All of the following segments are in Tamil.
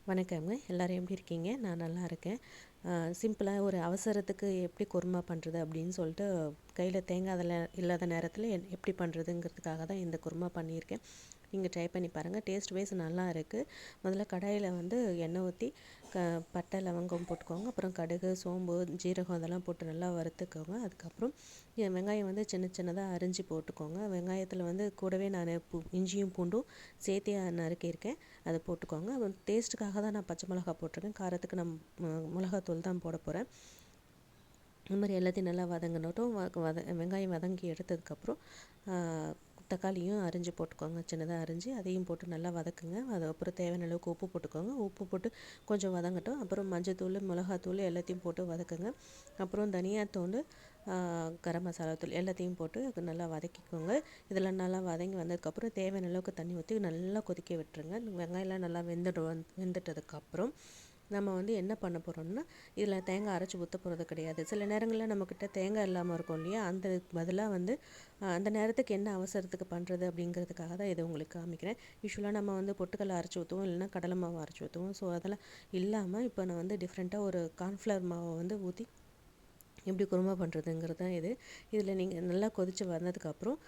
வணக்கங்க. எல்லோரும் எப்படி இருக்கீங்க? நான் நல்லா இருக்கேன். சிம்பிளாக ஒரு அவசரத்துக்கு எப்படி குருமா பண்ணுறது அப்படின்னு சொல்லிட்டு கையில் தேங்காய் அதெல்லாம் இல்லாத நேரத்தில் எப்படி பண்ணுறதுங்கிறதுக்காக தான் இந்த குருமா பண்ணியிருக்கேன். நீங்கள் ட்ரை பண்ணி பாருங்கள். டேஸ்ட் வைஸ் நல்லா இருக்குது. முதல்ல கடாயில் வந்து எண்ணெய் ஊற்றி பட்டை லவங்கம் போட்டுக்கோங்க. அப்புறம் கடுகு, சோம்பு, ஜீரகம் அதெல்லாம் போட்டு நல்லா வறுத்துக்கோங்க. அதுக்கப்புறம் வெங்காயம் வந்து சின்ன சின்னதாக அரிஞ்சு போட்டுக்கோங்க. வெங்காயத்தில் வந்து கூடவே நான் இஞ்சியும் பூண்டும் சேர்த்தே நறுக்கியிருக்கேன். அதை போட்டுக்கோங்க. டேஸ்ட்டுக்காக தான் நான் பச்சை மிளகா போட்டிருக்கேன். காரத்துக்கு நான் மிளகாத்தூள் தான் போட போகிறேன். இந்த மாதிரி எல்லாத்தையும் நல்லா வதங்கினட்டும் வெங்காயம் வதங்கி எடுத்ததுக்கப்புறம் தக்காளியும் அரிஞ்சு போட்டுக்கோங்க. சின்னதாக அரிஞ்சு அதையும் போட்டு நல்லா வதக்குங்க. அதுக்கப்புறம் தேவையான அளவுக்கு உப்பு போட்டுக்கோங்க. உப்பு போட்டு கொஞ்சம் வதங்கட்டும். அப்புறம் மஞ்சத்தூள், மிளகாத்தூள் எல்லாத்தையும் போட்டு வதக்குங்க. அப்புறம் தனியாத்தூள், கரம் மசாலா தூள் எல்லாத்தையும் போட்டு நல்லா வதக்கிக்கோங்க. இதெல்லாம் நல்லா வதங்கி வந்ததுக்கப்புறம் தேவையான அளவுக்கு தண்ணி ஊற்றி நல்லா கொதிக்க விட்டுருங்க. வெங்காயம்லாம் நல்லா வெந்துட்டதுக்கப்புறம் நம்ம வந்து என்ன பண்ண போகிறோம்னா, இதில் தேங்காய் அரைச்சி ஊற்ற போகிறது கிடையாது. சில நேரங்களில் நம்மக்கிட்ட தேங்காய் இல்லாமல் இருக்கும் இல்லையா, அந்த பதிலாக வந்து அந்த நேரத்துக்கு என்ன அவசரத்துக்கு பண்ணுறது அப்படிங்கிறதுக்காக தான் இதை உங்களுக்கு காமிக்கிறேன். யூஸ்வலாக நம்ம வந்து பொட்டுக்கடலை அரைச்சி ஊற்றுவோம், இல்லைன்னா கடலை மாவு அரைச்சி ஊற்றுவோம். ஸோ அதெல்லாம் இல்லாமல் இப்போ நான் வந்து டிஃப்ரெண்ட்டாக ஒரு கார்ன்ஃப்ளவர் மாவை வந்து ஊற்றி எப்படி குருமா பண்ணுறதுங்கிறது தான் இது. இதில் நீங்கள் நல்லா கொதித்து வந்ததுக்கப்புறம்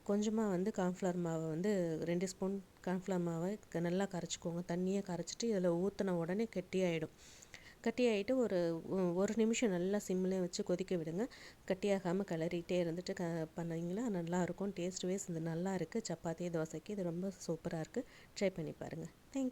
கொஞ்சமாக வந்து கார்ன்ஃப்ளவர் மாவை வந்து 2 ஸ்பூன் கார்ன்ஃப்ளவர் மாவை நல்லா கரைச்சிக்கோங்க. தண்ணியை கரைச்சிட்டு இதில் ஊற்றின உடனே கெட்டியாகிடும். கட்டியாகிட்டு ஒரு நிமிஷம் நல்லா சிம்மில் வச்சு கொதிக்க விடுங்க. கட்டியாகாமல் கிளறிட்டே இருந்துட்டு பண்ணிங்கன்னா நல்லாயிருக்கும். டேஸ்ட் வைஸ் இது நல்லா இருக்குது. சப்பாத்தி, தோசைக்கு இது ரொம்ப சூப்பராக இருக்குது. ட்ரை பண்ணி பாருங்கள். தேங்க்யூ.